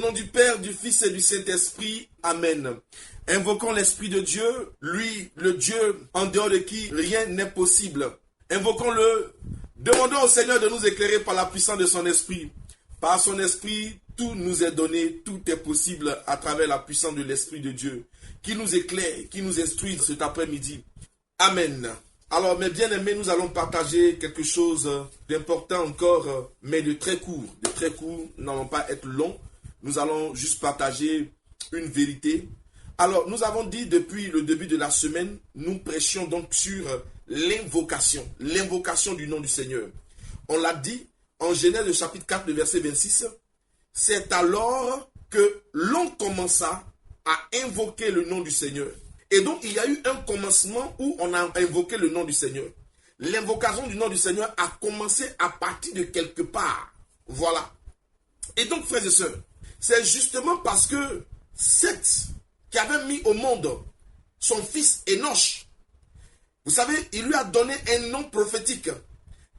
nom du Père, du Fils et du Saint-Esprit. Amen. Invoquons l'Esprit de Dieu, lui, le Dieu en dehors de qui rien n'est possible. Invoquons-le. Demandons au Seigneur de nous éclairer par la puissance de son Esprit. Par son Esprit, tout nous est donné, tout est possible à travers la puissance de l'Esprit de Dieu, qui nous éclaire, qui nous instruit cet après-midi. Amen. Alors, mes bien-aimés, nous allons partager quelque chose d'important encore, mais de très court. De très court, nous n'allons pas être long. Nous allons juste partager une vérité. Alors, nous avons dit depuis le début de la semaine, nous prêchions donc sur l'invocation du nom du Seigneur. On l'a dit en Genèse chapitre 4, le verset 26. C'est alors que l'on commença à invoquer le nom du Seigneur. Et donc, il y a eu un commencement où on a invoqué le nom du Seigneur. L'invocation du nom du Seigneur a commencé à partir de quelque part. Voilà. Et donc, frères et sœurs, c'est justement parce que Seth, qui avait mis au monde son fils Enoch, vous savez, il lui a donné un nom prophétique.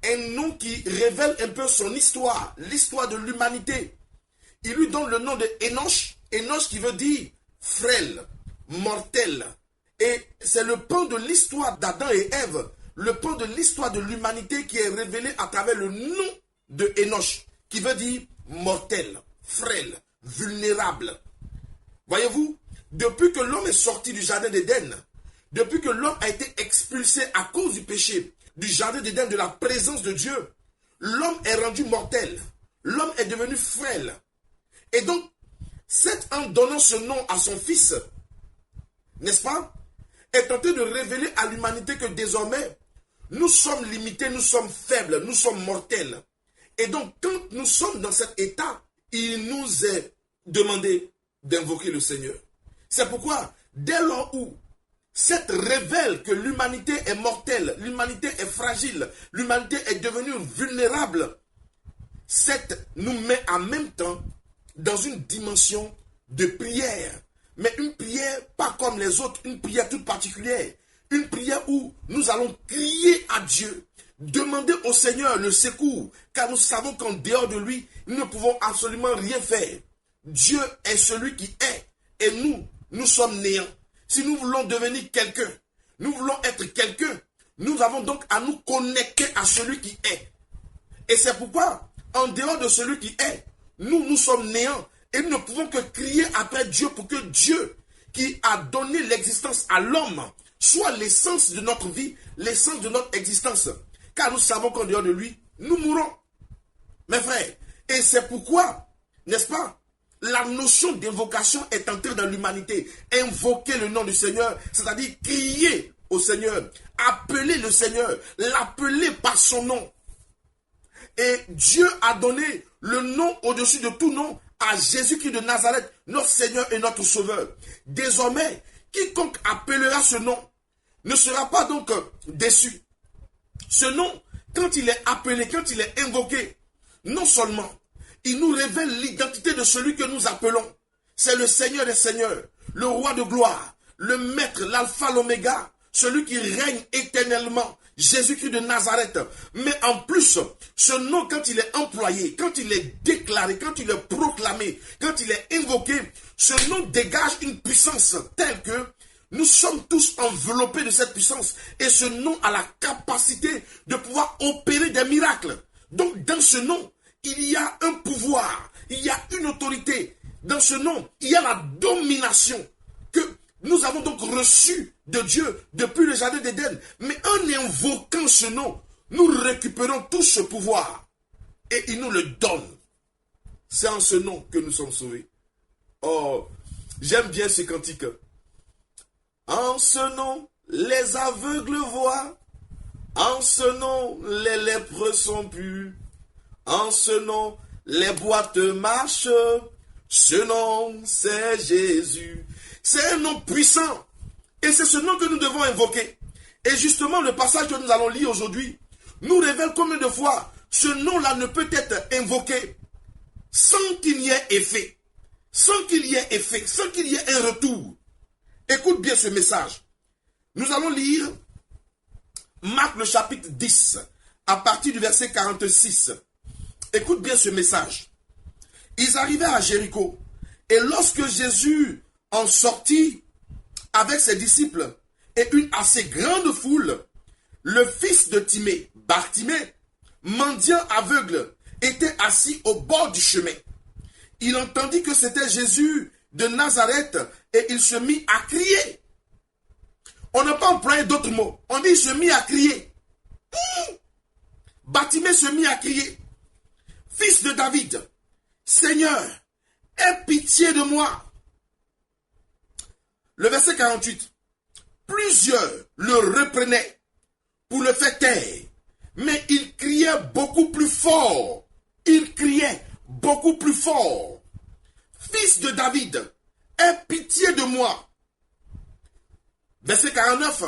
Un nom qui révèle un peu son histoire, l'histoire de l'humanité. Il lui donne le nom de Enoch, Enoch qui veut dire frêle, mortel. Et c'est le pan de l'histoire d'Adam et Ève, le pan de l'histoire de l'humanité qui est révélé à travers le nom de Enoch, qui veut dire mortel, frêle, vulnérable. Voyez-vous, depuis que l'homme est sorti du jardin d'Éden, depuis que l'homme a été expulsé à cause du péché, du jardin d'Éden, de la présence de Dieu, l'homme est rendu mortel, l'homme est devenu frêle. Et donc, Seth, en donnant ce nom à son fils, n'est-ce pas, est tenté de révéler à l'humanité que désormais, nous sommes limités, nous sommes faibles, nous sommes mortels. Et donc, quand nous sommes dans cet état, il nous est demandé d'invoquer le Seigneur. C'est pourquoi, dès lors où Seth révèle que l'humanité est mortelle, l'humanité est fragile, l'humanité est devenue vulnérable, Seth nous met en même temps dans une dimension de prière. Mais une prière pas comme les autres, une prière toute particulière. Une prière où nous allons crier à Dieu, demander au Seigneur le secours, car nous savons qu'en dehors de lui, nous ne pouvons absolument rien faire. Dieu est celui qui est, et nous sommes néants. Si nous voulons devenir quelqu'un, nous voulons être quelqu'un, nous avons donc à nous connecter à celui qui est. Et c'est pourquoi, en dehors de celui qui est, nous sommes néants. Et nous ne pouvons que crier après Dieu pour que Dieu, qui a donné l'existence à l'homme, soit l'essence de notre vie, l'essence de notre existence. Car nous savons qu'en dehors de lui, nous mourrons. Mes frères, et c'est pourquoi, n'est-ce pas, la notion d'invocation est entrée dans l'humanité. Invoquer le nom du Seigneur, c'est-à-dire crier au Seigneur, appeler le Seigneur, l'appeler par son nom. Et Dieu a donné le nom au-dessus de tout nom à Jésus-Christ de Nazareth, notre Seigneur et notre Sauveur. Désormais, quiconque appellera ce nom ne sera pas donc déçu. Ce nom, quand il est appelé, quand il est invoqué, non seulement il nous révèle l'identité de celui que nous appelons. C'est le Seigneur des Seigneurs, le Roi de gloire, le Maître, l'Alpha, l'Oméga, celui qui règne éternellement, Jésus-Christ de Nazareth. Mais en plus, ce nom, quand il est employé, quand il est déclaré, quand il est proclamé, quand il est invoqué, ce nom dégage une puissance telle que nous sommes tous enveloppés de cette puissance. Et ce nom a la capacité de pouvoir opérer des miracles. Donc, dans ce nom, il y a un pouvoir, il y a une autorité. Dans ce nom, il y a la domination que nous avons donc reçue de Dieu depuis le jardin d'Éden. Mais en invoquant ce nom, nous récupérons tout ce pouvoir. Et il nous le donne. C'est en ce nom que nous sommes sauvés. Oh, j'aime bien ce cantique. En ce nom, les aveugles voient. En ce nom, les lépreux sont purs. En ce nom, les boîtes marchent. Ce nom, c'est Jésus. C'est un nom puissant. Et c'est ce nom que nous devons invoquer. Et justement, le passage que nous allons lire aujourd'hui nous révèle combien de fois ce nom-là ne peut être invoqué sans qu'il y ait effet. Sans qu'il y ait effet, sans qu'il y ait un retour. Écoute bien ce message. Nous allons lire Marc le chapitre 10, à partir du verset 46. Écoute bien ce message. Ils arrivaient à Jéricho, Et lorsque Jésus en sortit avec ses disciples et une assez grande foule, le fils de Timée, Bartimée, mendiant aveugle, était assis au bord du chemin. Il entendit que c'était Jésus de Nazareth et il se mit à crier. On n'a pas employé d'autres mots. On dit il se mit à crier. Bartimée se mit à crier. Fils de David, Seigneur, aie pitié de moi. Le verset 48. Plusieurs le reprenaient pour le faire taire, mais il criait beaucoup plus fort. Il criait beaucoup plus fort. Fils de David, aie pitié de moi. Verset 49.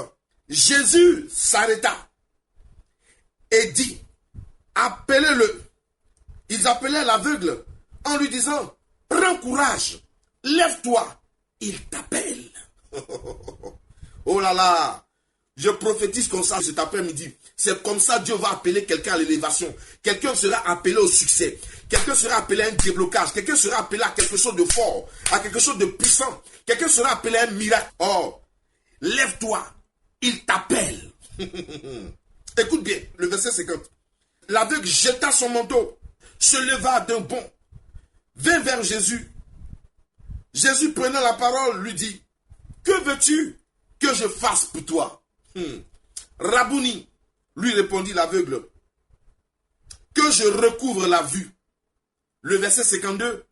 Jésus s'arrêta et dit, appelez-le. Ils appelaient l'aveugle en lui disant, prends courage, lève-toi, il t'appelle. Oh là là, je prophétise comme ça cet après-midi. C'est comme ça Dieu va appeler quelqu'un à l'élévation. Quelqu'un sera appelé au succès. Quelqu'un sera appelé à un déblocage. Quelqu'un sera appelé à quelque chose de fort, à quelque chose de puissant. Quelqu'un sera appelé à un miracle. Oh, lève-toi, il t'appelle. Écoute bien, le verset 50. L'aveugle jeta son manteau, se leva d'un bond, vint vers Jésus. Jésus prenant la parole lui dit, que veux-tu que je fasse pour toi? Rabouni, lui répondit l'aveugle, que je recouvre la vue. Le verset 52,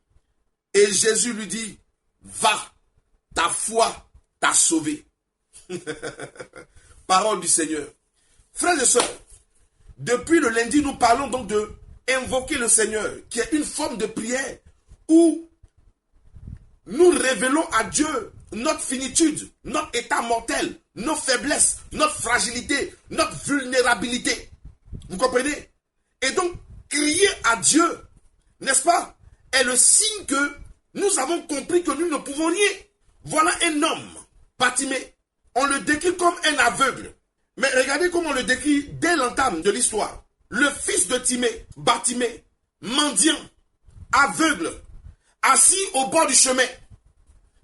et Jésus lui dit, va, ta foi t'a sauvé. Parole du Seigneur. Frères et sœurs, depuis le lundi, nous parlons donc de invoquer le Seigneur, qui est une forme de prière où nous révélons à Dieu notre finitude, notre état mortel, nos faiblesses, notre fragilité, notre vulnérabilité. Vous comprenez? Et donc, crier à Dieu, n'est-ce pas, est le signe que nous avons compris que nous ne pouvons rien. Voilà un homme, Bartimée. On le décrit comme un aveugle. Mais regardez comment on le décrit dès l'entame de l'histoire. Le fils de Timée, Bartimée, mendiant, aveugle, assis au bord du chemin.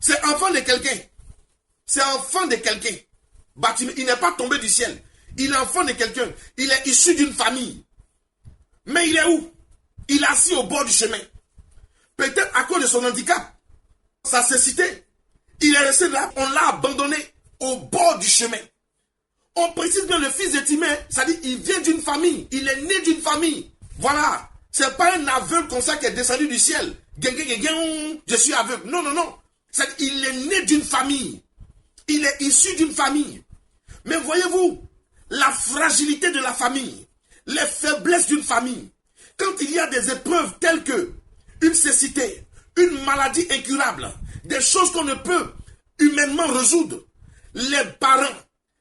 C'est enfant de quelqu'un. C'est enfant de quelqu'un. Bartimée, il n'est pas tombé du ciel. Il est enfant de quelqu'un. Il est issu d'une famille. Mais il est où? Il est assis au bord du chemin. Peut-être à cause de son handicap, sa cécité. Il est resté là, on l'a abandonné au bord du chemin. On précise que le fils de Timée, ça dit il vient d'une famille. Il est né d'une famille. Voilà. C'est pas un aveugle comme ça qui est descendu du ciel. Je suis aveugle. Non, non, non. Il est né d'une famille. Il est issu d'une famille. Mais voyez-vous, la fragilité de la famille, les faiblesses d'une famille, quand il y a des épreuves telles que une cécité, une maladie incurable, des choses qu'on ne peut humainement résoudre, les parents,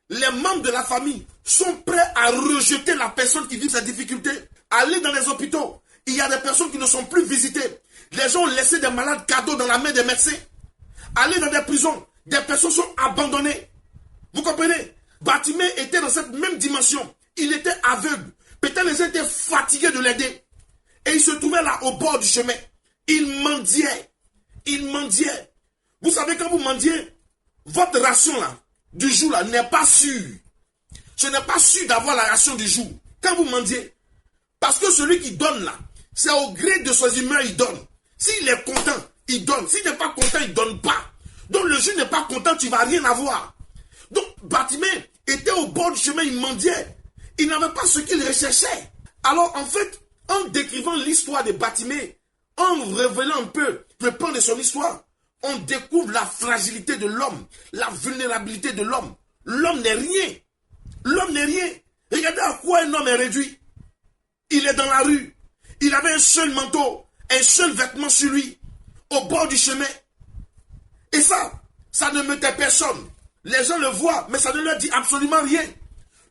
les membres de la famille sont prêts à rejeter la personne qui vit ces difficultés. Aller dans les hôpitaux, il y a des personnes qui ne sont plus visitées. Les gens ont laissé des malades cadeaux dans la main des médecins. Aller dans des prisons, des personnes sont abandonnées. Vous comprenez? Bartimée était dans cette même dimension. Il était aveugle. Peut-être les gens étaient fatigués de l'aider. Et il se trouvait là au bord du chemin. Il mendiait. Il mendiait. Vous savez, quand vous mendiez, votre ration là, du jour là, n'est pas sûre. Ce n'est pas sûr d'avoir la ration du jour. Quand vous mendiez. Parce que celui qui donne là, c'est au gré de ses humeurs, il donne. S'il est content, il donne. S'il n'est pas content, il ne donne pas. Donc le jour n'est pas content, tu ne vas rien avoir. Donc Bartimée était au bord du chemin, il mendiait. Il n'avait pas ce qu'il recherchait. Alors en fait, en décrivant l'histoire de Bartimée, en révélant un peu le plan de son histoire, on découvre la fragilité de l'homme, la vulnérabilité de l'homme. L'homme n'est rien. L'homme n'est rien. Regardez à quoi un homme est réduit. Il est dans la rue. Il avait un seul manteau, un seul vêtement sur lui, au bord du chemin. Et ça ne mettait personne. Les gens le voient, mais ça ne leur dit absolument rien.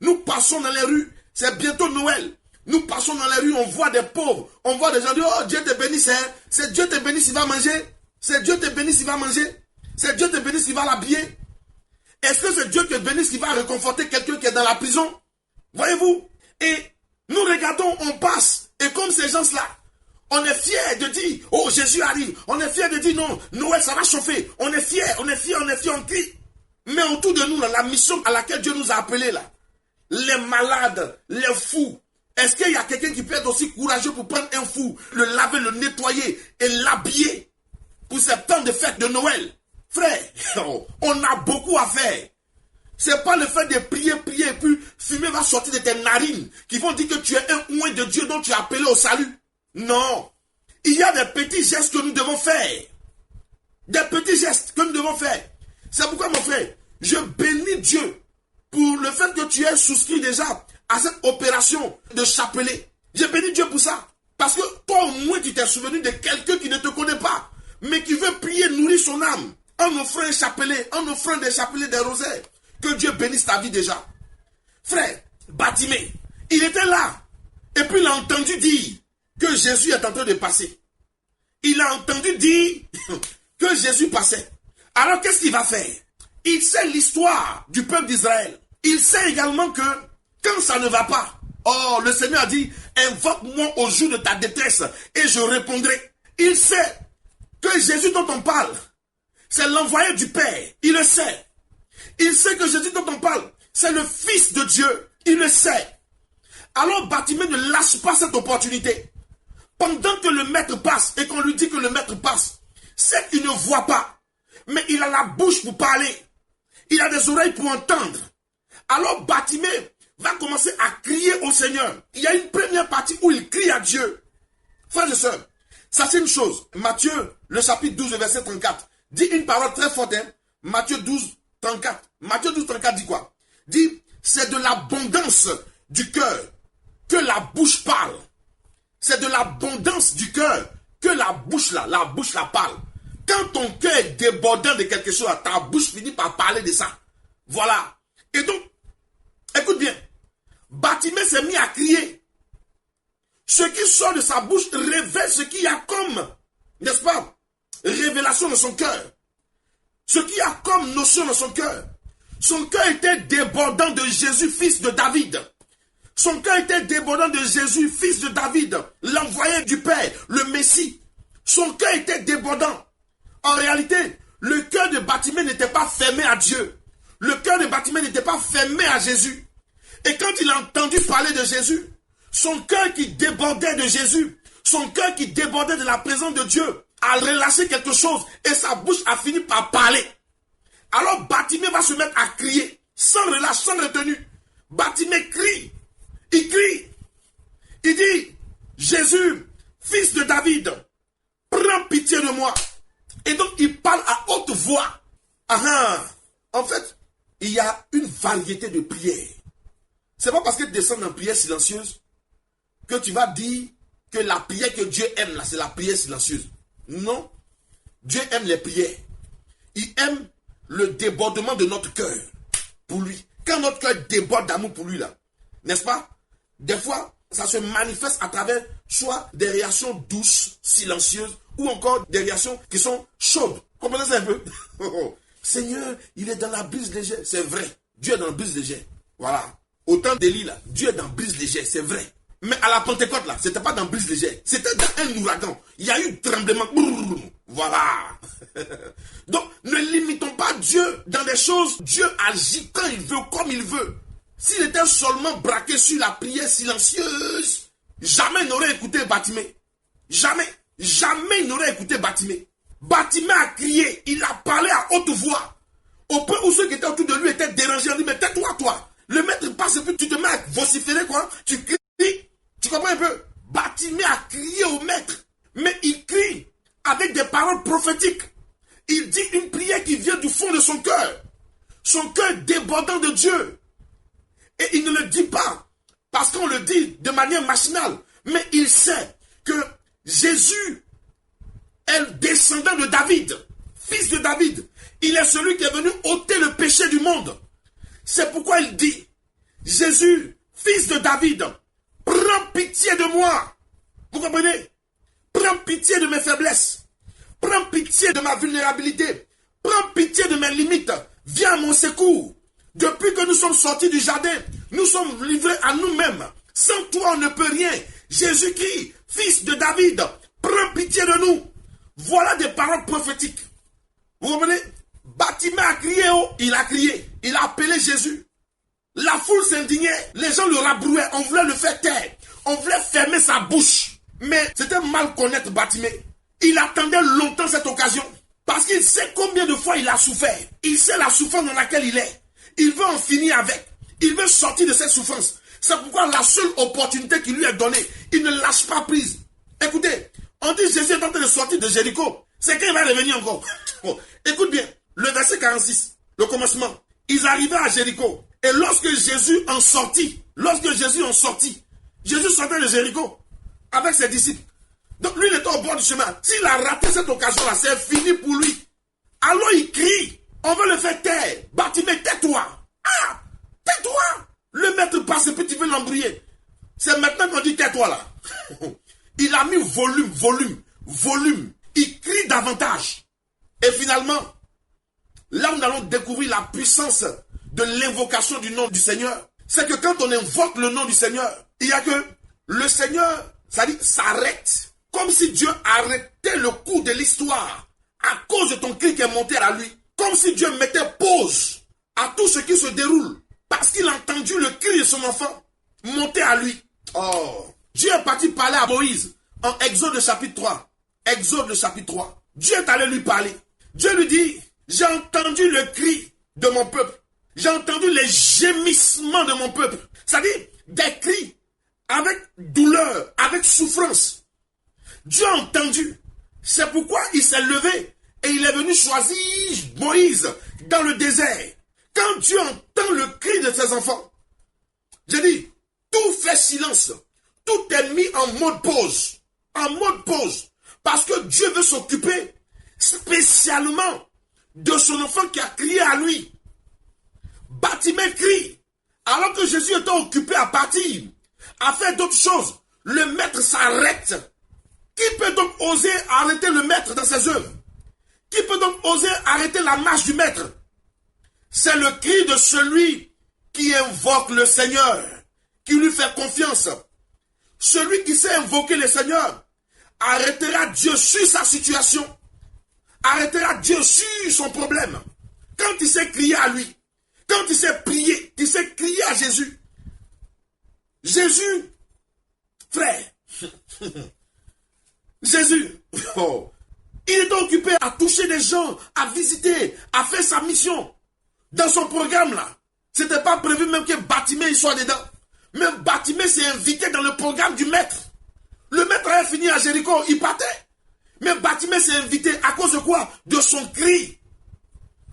Nous passons dans les rues, c'est bientôt Noël. Nous passons dans les rues, on voit des pauvres, on voit des gens dire, oh Dieu te bénisse, c'est Dieu te bénisse, il va manger. C'est Dieu te bénisse, il va manger. C'est Dieu te bénisse, il va l'habiller. Est-ce que c'est Dieu te bénisse qui va réconforter quelqu'un qui est dans la prison? Voyez-vous? Et nous regardons, on passe. Et comme ces gens-là, On est fier de dire, oh Jésus arrive. On est fier de dire, non, Noël ça va chauffer. On est fier, on crie. Mais autour de nous, là, la mission à laquelle Dieu nous a appelés, là, les malades, les fous, est-ce qu'il y a quelqu'un qui peut être aussi courageux pour prendre un fou, le laver, le nettoyer et l'habiller pour ce temps de fête de Noël? Frère, on a beaucoup à faire. C'est pas le fait de prier, et puis fumer va sortir de tes narines qui vont dire que tu es un oint de Dieu dont tu es appelé au salut. Non. Il y a des petits gestes que nous devons faire. Des petits gestes que nous devons faire. C'est pourquoi, mon frère, je bénis Dieu pour le fait que tu aies souscrit déjà à cette opération de chapelet. Je bénis Dieu pour ça. Parce que toi, au moins, tu t'es souvenu de quelqu'un qui ne te connaît pas, mais qui veut prier, nourrir son âme, en offrant un chapelet, en offrant des chapelets, des rosaires. Que Dieu bénisse ta vie déjà. Frère, Bartimée, il était là. Et puis il a entendu dire que Jésus est en train de passer. Il a entendu dire que Jésus passait. Alors qu'est-ce qu'il va faire? Il sait l'histoire du peuple d'Israël. Il sait également que quand ça ne va pas, oh, le Seigneur a dit, invoque-moi au jour de ta détresse et je répondrai. Il sait que Jésus dont on parle, c'est l'envoyé du Père. Il le sait. Il sait que Jésus dont on parle, c'est le Fils de Dieu. Il le sait. Alors Bartimée ne lâche pas cette opportunité. Pendant que le maître passe et qu'on lui dit que le maître passe, c'est qu'il ne voit pas. Mais il a la bouche pour parler. Il a des oreilles pour entendre. Alors Bartimée va commencer à crier au Seigneur. Il y a une première partie où il crie à Dieu. Frères et sœurs, sachez une chose. Matthieu, le chapitre 12, verset 34, dit une parole très forte. Matthieu 12, 34. Matthieu 12, 34 dit quoi? Dit, c'est de l'abondance du cœur que la bouche parle. C'est de l'abondance du cœur que la bouche là parle. Quand ton cœur est débordant de quelque chose, ta bouche finit par parler de ça. Voilà. Et donc, écoute bien. Bartimée s'est mis à crier. Ce qui sort de sa bouche révèle ce qu'il y a comme, n'est-ce pas, révélation de son cœur. Ce qu'il y a comme notion dans son cœur. Son cœur était débordant de Jésus, fils de David. Son cœur était débordant de Jésus, fils de David, l'envoyé du Père, le Messie. Son cœur était débordant. En réalité, le cœur de Bartimée n'était pas fermé à Dieu. Le cœur de Bartimée n'était pas fermé à Jésus. Et quand il a entendu parler de Jésus, son cœur qui débordait de Jésus, son cœur qui débordait de la présence de Dieu, a relâché quelque chose et sa bouche a fini par parler. Alors Bartimée va se mettre à crier, sans relâche, sans retenue. Bartimée crie. Il crie. Il dit, Jésus, fils de David, prends pitié de moi. Et donc il parle à haute voix. En fait, il y a une variété de prières. C'est pas parce que tu descends dans une prière silencieuse que tu vas dire que la prière que Dieu aime là, c'est la prière silencieuse. Non. Dieu aime les prières. Il aime le débordement de notre cœur pour lui. Quand notre cœur déborde d'amour pour lui là, n'est-ce pas? Des fois, ça se manifeste à travers soit des réactions douces, silencieuses, ou encore des réactions qui sont chaudes. Comprenez ça un peu? Seigneur, il est dans la brise légère. C'est vrai. Dieu est dans la brise légère. Voilà. Au temps d'Élie là, Dieu est dans la brise légère. C'est vrai. Mais à la Pentecôte là, c'était pas dans brise légère. C'était dans un ouragan. Il y a eu tremblement. Voilà. Donc, ne limitons pas Dieu dans des choses. Dieu agit quand il veut, comme il veut. S'il était seulement braqué sur la prière silencieuse, jamais il n'aurait écouté Bartimée. Jamais. Jamais il n'aurait écouté Bartimée. Bartimée a crié. Il a parlé à haute voix. Au point où ceux qui étaient autour de lui étaient dérangés. On dit, mais tais-toi, toi. Le maître passe et puis tu te mets à vociférer, quoi. Tu cries. Tu comprends un peu? Bartimée a crié au maître. Mais il crie avec des paroles prophétiques. Il dit une prière qui vient du fond de son cœur. Son cœur débordant de Dieu. Et il ne le dit pas parce qu'on le dit de manière machinale. Mais il sait que Jésus est le descendant de David, fils de David. Il est celui qui est venu ôter le péché du monde. C'est pourquoi il dit, Jésus, fils de David, prends pitié de moi. Vous comprenez? Prends pitié de mes faiblesses. Prends pitié de ma vulnérabilité. Prends pitié de mes limites. Viens à mon secours. Depuis que nous sommes sortis du jardin, nous sommes livrés à nous-mêmes. Sans toi, on ne peut rien. Jésus-Christ, fils de David, prends pitié de nous. Voilà des paroles prophétiques. Vous comprenez? Bartimée a crié, oh, il a crié. Il a appelé Jésus. La foule s'indignait. Les gens le rabrouaient. On voulait le faire taire. On voulait fermer sa bouche. Mais c'était mal connaître Bartimée. Il attendait longtemps cette occasion. Parce qu'il sait combien de fois il a souffert. Il sait la souffrance dans laquelle il est. Il veut en finir avec. Il veut sortir de cette souffrance. C'est pourquoi la seule opportunité qui lui est donnée, il ne lâche pas prise. Écoutez, on dit Jésus est en train de sortir de Jéricho. C'est quand il va revenir encore. Bon, écoute bien, le verset 46, le commencement. Ils arrivaient à Jéricho. Et lorsque Jésus en sortit, Jésus sortait de Jéricho avec ses disciples. Donc lui, il était au bord du chemin. S'il a raté cette occasion-là, c'est fini pour lui. Alors il crie. On veut le faire taire. Bartimée, tais-toi. Ah, tais-toi. Le maître passe et puis tu veux l'embrouiller. C'est maintenant qu'on dit tais-toi là. Il a mis volume. Il crie davantage. Et finalement, là nous allons découvrir la puissance de l'invocation du nom du Seigneur. C'est que quand on invoque le nom du Seigneur, il y a que le Seigneur, ça dit, s'arrête. Comme si Dieu arrêtait le cours de l'histoire à cause de ton cri qui est monté à lui. Comme si Dieu mettait pause à tout ce qui se déroule. Parce qu'il a entendu le cri de son enfant monter à lui. Oh, Dieu est parti parler à Moïse en Exode chapitre 3. Exode chapitre 3. Dieu est allé lui parler. Dieu lui dit, j'ai entendu le cri de mon peuple. J'ai entendu les gémissements de mon peuple. C'est-à-dire des cris avec douleur, avec souffrance. Dieu a entendu. C'est pourquoi il s'est levé et il est venu choisir Moïse dans le désert. Quand Dieu entend le cri de ses enfants, j'ai dit, tout fait silence. Tout est mis en mode pause. En mode pause. Parce que Dieu veut s'occuper spécialement de son enfant qui a crié à lui. Bartimée crie. Alors que Jésus était occupé à partir, à faire d'autres choses, le maître s'arrête. Qui peut donc oser arrêter le maître dans ses œuvres? Qui peut donc oser arrêter la marche du maître? C'est le cri de celui qui invoque le Seigneur, qui lui fait confiance. Celui qui sait invoquer le Seigneur arrêtera Dieu sur sa situation, arrêtera Dieu sur son problème. Quand il sait crier à lui, quand il sait prier, il sait crier à Jésus. Jésus, frère, Jésus, oh, il est occupé à toucher des gens, à visiter, à faire sa mission. Dans son programme là, c'était pas prévu même que Bartimée soit dedans. Même Bartimée s'est invité dans le programme du maître. Le maître avait fini à Jéricho, il partait. Mais Bartimée s'est invité à cause de quoi? De son cri.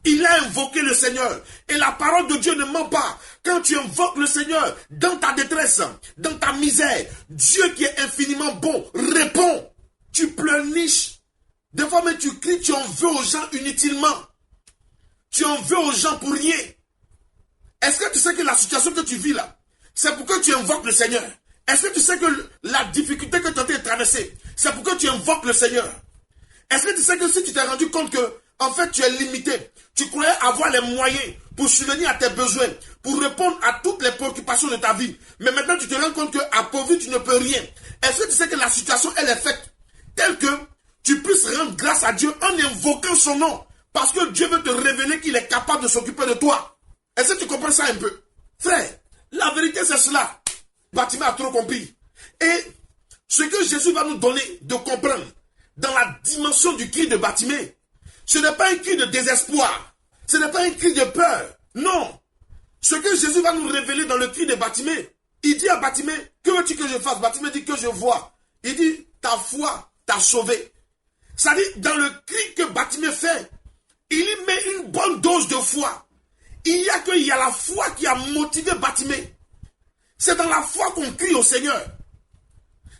Il a invoqué le Seigneur. Et la parole de Dieu ne ment pas. Quand tu invoques le Seigneur dans ta détresse, dans ta misère, Dieu qui est infiniment bon répond. Tu pleurniches. Des fois même tu cries, tu en veux aux gens inutilement. Tu en veux aux gens pour rien. Est-ce que tu sais que la situation que tu vis là, c'est pour que tu invoques le Seigneur? Est-ce que tu sais que la difficulté que tu as été traversée, c'est pour que tu invoques le Seigneur? Est-ce que tu sais que si tu t'es rendu compte que, en fait, tu es limité, tu croyais avoir les moyens pour subvenir à tes besoins, pour répondre à toutes les préoccupations de ta vie, mais maintenant tu te rends compte qu'à pauvre tu ne peux rien. Est-ce que tu sais que la situation, elle est faite telle que tu puisses rendre grâce à Dieu en invoquant son nom? Parce que Dieu veut te révéler qu'il est capable de s'occuper de toi. Est-ce que tu comprends ça un peu? Frère, la vérité c'est cela. Bartimée a trop compris. Et ce que Jésus va nous donner de comprendre dans la dimension du cri de Bartimée, ce n'est pas un cri de désespoir. Ce n'est pas un cri de peur. Non. Ce que Jésus va nous révéler dans le cri de Bartimée, il dit à Bartimée, que veux-tu que je fasse? Bartimée dit que je vois. Il dit, ta foi t'a sauvé. Ça dit, dans le cri que Bartimée fait, il y met une bonne dose de foi. Il y a la foi qui a motivé Bartimée. C'est dans la foi qu'on crie au Seigneur.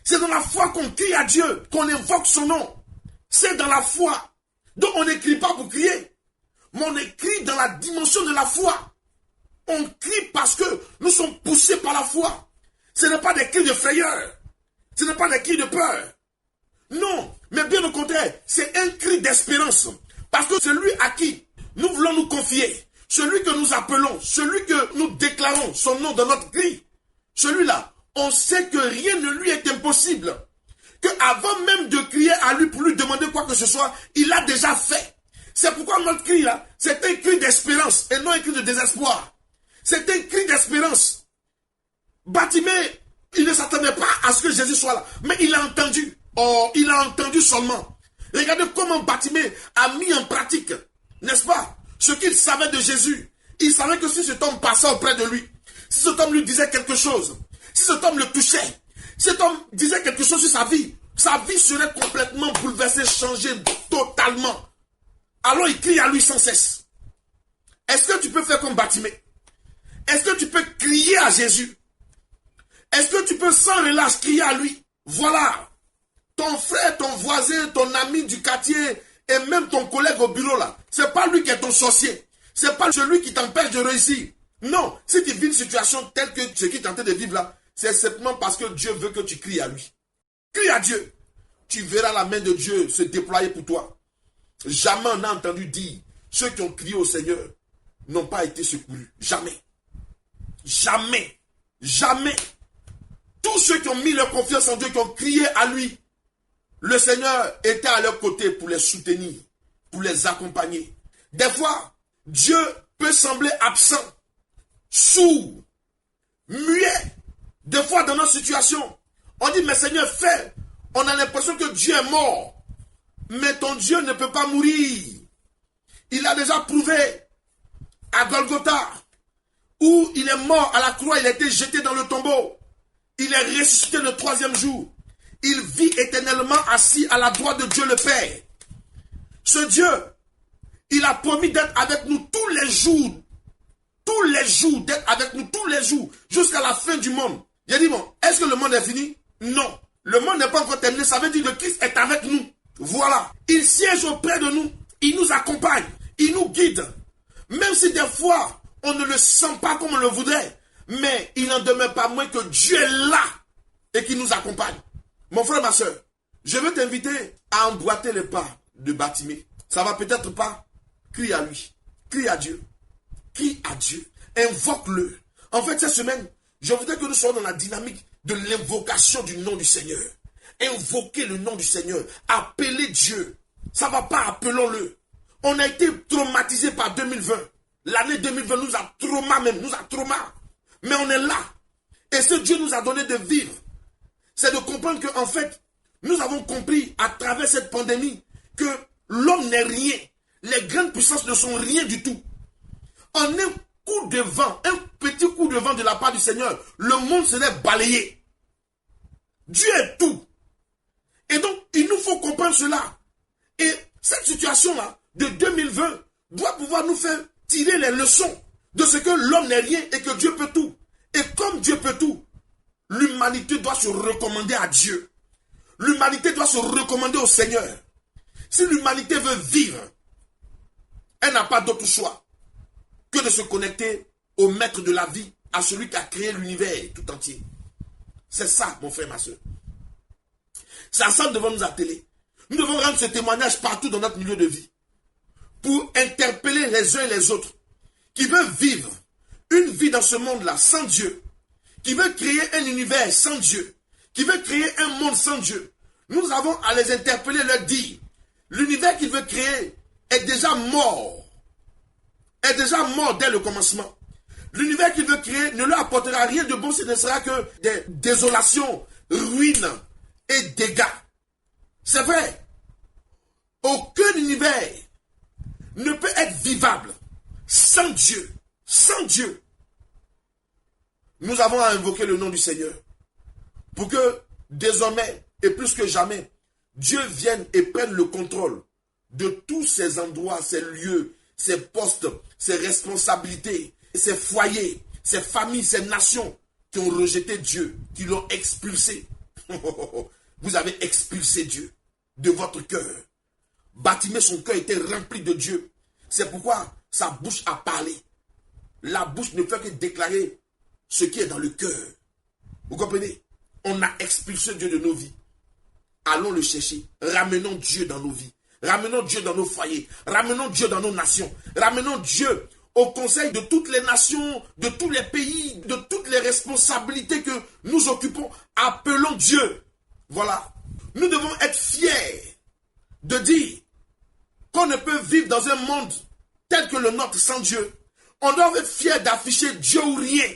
C'est dans la foi qu'on crie à Dieu, qu'on invoque son nom. C'est dans la foi. Donc on n'écrit pas pour crier, mais on écrit dans la dimension de la foi. On crie parce que nous sommes poussés par la foi. Ce n'est pas des cris de frayeur. Ce n'est pas des cris de peur. Non, mais bien au contraire, c'est un cri d'espérance. Parce que celui à qui nous voulons nous confier, celui que nous appelons, celui que nous déclarons son nom dans notre cri, celui-là, on sait que rien ne lui est impossible. que avant même de crier à lui pour lui demander quoi que ce soit, il a déjà fait. C'est pourquoi notre cri là, c'est un cri d'espérance et non un cri de désespoir. C'est un cri d'espérance. Bartimée, il ne s'attendait pas à ce que Jésus soit là, mais il a entendu. Oh, il a entendu seulement. Regardez comment Bartimée a mis en pratique, n'est-ce pas, ce qu'il savait de Jésus. Il savait que si cet homme passait auprès de lui, si cet homme lui disait quelque chose, si cet homme le touchait, si cet homme disait quelque chose sur sa vie serait complètement bouleversée, changée totalement. Alors il crie à lui sans cesse. Est-ce que tu peux faire comme Bartimée? Est-ce que tu peux crier à Jésus? Est-ce que tu peux sans relâche crier à lui? Voilà. Ton frère, ton voisin, ton ami du quartier et même ton collègue au bureau là, c'est pas lui qui est ton sorcier. C'est pas celui qui t'empêche de réussir. Non, si tu vis une situation telle que ce qui est en train de vivre là, c'est simplement parce que Dieu veut que tu cries à lui. Crie à Dieu. Tu verras la main de Dieu se déployer pour toi. Jamais on n'a entendu dire ceux qui ont crié au Seigneur n'ont pas été secourus. Jamais. Jamais. Jamais. Tous ceux qui ont mis leur confiance en Dieu, qui ont crié à lui, le Seigneur était à leur côté pour les soutenir, pour les accompagner. Des fois, Dieu peut sembler absent, sourd, muet. Des fois, dans notre situation, on dit, mais Seigneur, fais. On a l'impression que Dieu est mort. Mais ton Dieu ne peut pas mourir. Il a déjà prouvé à Golgotha, où il est mort à la croix, il a été jeté dans le tombeau. Il est ressuscité le 3e jour. Il vit éternellement assis à la droite de Dieu le Père. Ce Dieu, il a promis d'être avec nous tous les jours, d'être avec nous tous les jours, jusqu'à la fin du monde. J'ai dit, bon, est-ce que le monde est fini? Non. Le monde n'est pas encore terminé, ça veut dire que Christ est avec nous. Voilà. Il siège auprès de nous, il nous accompagne, il nous guide. Même si des fois, on ne le sent pas comme on le voudrait, mais il n'en demeure pas moins que Dieu est là et qu'il nous accompagne. Mon frère, ma soeur, je veux t'inviter à emboîter les pas de Bartimée. Ça va peut-être pas. Crie à lui. Crie à Dieu. Crie à Dieu. Invoque-le. En fait, cette semaine, je voudrais que nous soyons dans la dynamique de l'invocation du nom du Seigneur. Invoquer le nom du Seigneur. Appeler Dieu. Ça va pas, appelons-le. On a été traumatisé par 2020. L'année 2020 nous a trauma. Mais on est là. Et ce Dieu nous a donné de vivre, c'est de comprendre qu'en fait, nous avons compris à travers cette pandémie que l'homme n'est rien. Les grandes puissances ne sont rien du tout. En un coup de vent, un petit coup de vent de la part du Seigneur, le monde serait balayé. Dieu est tout. Et donc, il nous faut comprendre cela. Et cette situation-là, de 2020, doit pouvoir nous faire tirer les leçons de ce que l'homme n'est rien et que Dieu peut tout. Et comme Dieu peut tout, l'humanité doit se recommander à Dieu. L'humanité doit se recommander au Seigneur. Si l'humanité veut vivre, elle n'a pas d'autre choix que de se connecter au maître de la vie, à celui qui a créé l'univers tout entier. C'est ça, mon frère, ma soeur. C'est à ça que nous devons nous atteler. Nous devons rendre ce témoignage partout dans notre milieu de vie, pour interpeller les uns et les autres qui veulent vivre une vie dans ce monde-là sans Dieu, qui veut créer un univers sans Dieu, qui veut créer un monde sans Dieu. Nous avons à les interpeller, leur dire, l'univers qu'il veut créer est déjà mort dès le commencement. L'univers qu'il veut créer ne leur apportera rien de bon, ce ne sera que des désolations, ruines et dégâts. C'est vrai, aucun univers ne peut être vivable sans Dieu. Sans Dieu. Nous avons à invoquer le nom du Seigneur pour que désormais et plus que jamais, Dieu vienne et prenne le contrôle de tous ces endroits, ces lieux, ces postes, ces responsabilités, ces foyers, ces familles, ces nations qui ont rejeté Dieu, qui l'ont expulsé. Vous avez expulsé Dieu de votre cœur. Bartimée, son cœur était rempli de Dieu. C'est pourquoi sa bouche a parlé. La bouche ne fait que déclarer ce qui est dans le cœur. Vous comprenez? On a expulsé Dieu de nos vies. Allons le chercher. Ramenons Dieu dans nos vies. Ramenons Dieu dans nos foyers. Ramenons Dieu dans nos nations. Ramenons Dieu au conseil de toutes les nations, de tous les pays, de toutes les responsabilités que nous occupons. Appelons Dieu. Voilà. Nous devons être fiers de dire qu'on ne peut vivre dans un monde tel que le nôtre sans Dieu. On doit être fier d'afficher Dieu ou rien.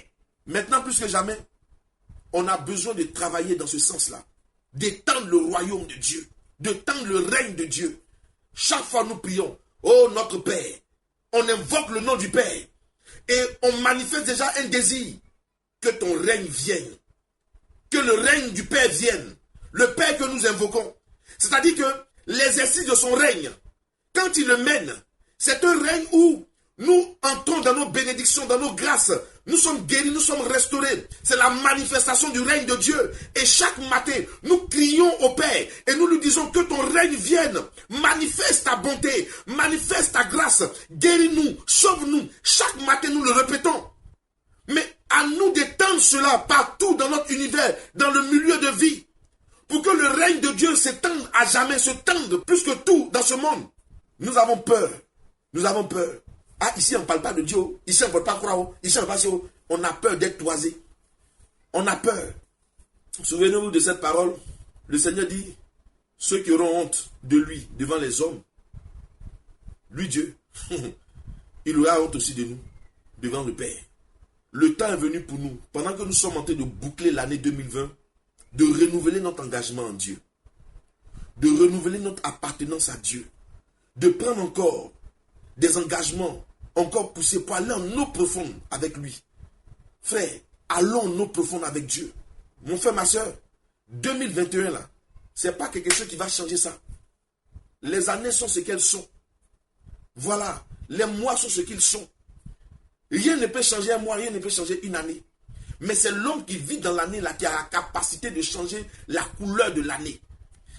Maintenant, plus que jamais, on a besoin de travailler dans ce sens-là. D'étendre le royaume de Dieu. D'étendre le règne de Dieu. Chaque fois nous prions, oh notre Père, on invoque le nom du Père. Et on manifeste déjà un désir que ton règne vienne. Que le règne du Père vienne. Le Père que nous invoquons. C'est-à-dire que l'exercice de son règne, quand il le mène, c'est un règne où nous entrons dans nos bénédictions, dans nos grâces. Nous sommes guéris, nous sommes restaurés. C'est la manifestation du règne de Dieu. Et chaque matin, nous crions au Père et nous lui disons que ton règne vienne. Manifeste ta bonté, manifeste ta grâce. Guéris-nous, sauve-nous. Chaque matin, nous le répétons. Mais à nous d'étendre cela partout dans notre univers, dans le milieu de vie. Pour que le règne de Dieu s'étende à jamais, se tende plus que tout dans ce monde. Nous avons peur. Nous avons peur. Ah, ici, on ne parle pas de Dieu. Ici, on ne parle pas de croire. Ici, on ne parle pas de Dieu. On a peur d'être toisé. On a peur. Souvenez-vous de cette parole. Le Seigneur dit, ceux qui auront honte de lui devant les hommes, lui Dieu, il aura honte aussi de nous devant le Père. Le temps est venu pour nous, pendant que nous sommes en train de boucler l'année 2020, de renouveler notre engagement en Dieu. De renouveler notre appartenance à Dieu. De prendre encore des engagements encore poussés pour aller en eau profonde avec lui. Frère, allons en eau profonde avec Dieu. Mon frère, ma soeur, 2021 là, c'est pas quelque chose qui va changer ça. Les années sont ce qu'elles sont. Voilà, les mois sont ce qu'ils sont. Rien ne peut changer un mois, rien ne peut changer une année. Mais c'est l'homme qui vit dans l'année là qui a la capacité de changer la couleur de l'année.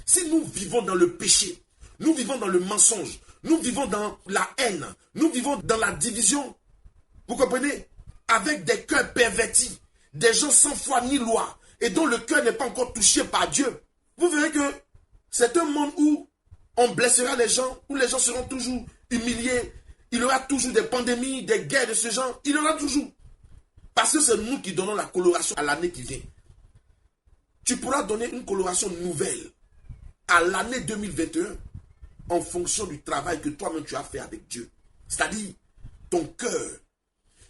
Si nous vivons dans le péché, nous vivons dans le mensonge, nous vivons dans la haine, nous vivons dans la division, vous comprenez? Avec des cœurs pervertis, des gens sans foi ni loi, et dont le cœur n'est pas encore touché par Dieu. Vous verrez que c'est un monde où on blessera les gens, où les gens seront toujours humiliés. Il y aura toujours des pandémies, des guerres de ce genre. Il y en aura toujours. Parce que c'est nous qui donnons la coloration à l'année qui vient. Tu pourras donner une coloration nouvelle à l'année 2021 en fonction du travail que toi-même tu as fait avec Dieu. C'est-à-dire ton cœur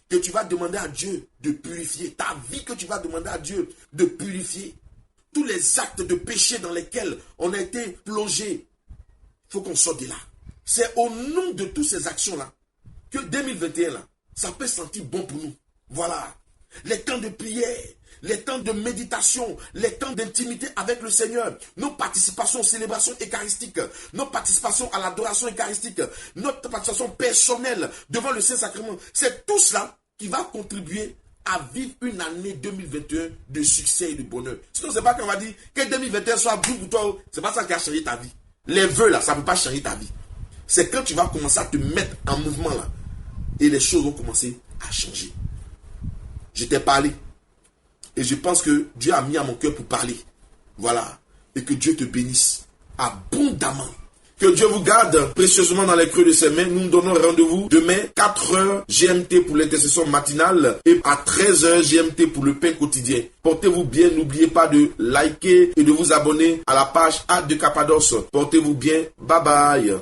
que tu vas demander à Dieu de purifier. Ta vie que tu vas demander à Dieu de purifier. Tous les actes de péché dans lesquels on a été plongé. Il faut qu'on sorte de là. C'est au nom de toutes ces actions-là que 2021, là, ça peut sentir bon pour nous. Voilà. Les temps de prière, les temps de méditation, les temps d'intimité avec le Seigneur, nos participations aux célébrations eucharistiques, nos participations à l'adoration eucharistique, notre participation personnelle devant le Saint-Sacrement. C'est tout cela qui va contribuer à vivre une année 2021 de succès et de bonheur. Sinon, c'est pas qu'on va dire que 2021 soit bon pour toi. C'est pas ça qui a changé ta vie. Les vœux, là, ça ne peut pas changer ta vie. C'est quand tu vas commencer à te mettre en mouvement là. Et les choses vont commencer à changer. Je t'ai parlé. Et je pense que Dieu a mis à mon cœur pour parler. Voilà. Et que Dieu te bénisse abondamment. Que Dieu vous garde précieusement dans les creux de ses mains. Nous nous donnons rendez-vous demain, 4h GMT pour l'intercession matinale et à 13h GMT pour le pain quotidien. Portez-vous bien. N'oubliez pas de liker et de vous abonner à la page Hâte de Cappadoce. Portez-vous bien. Bye bye.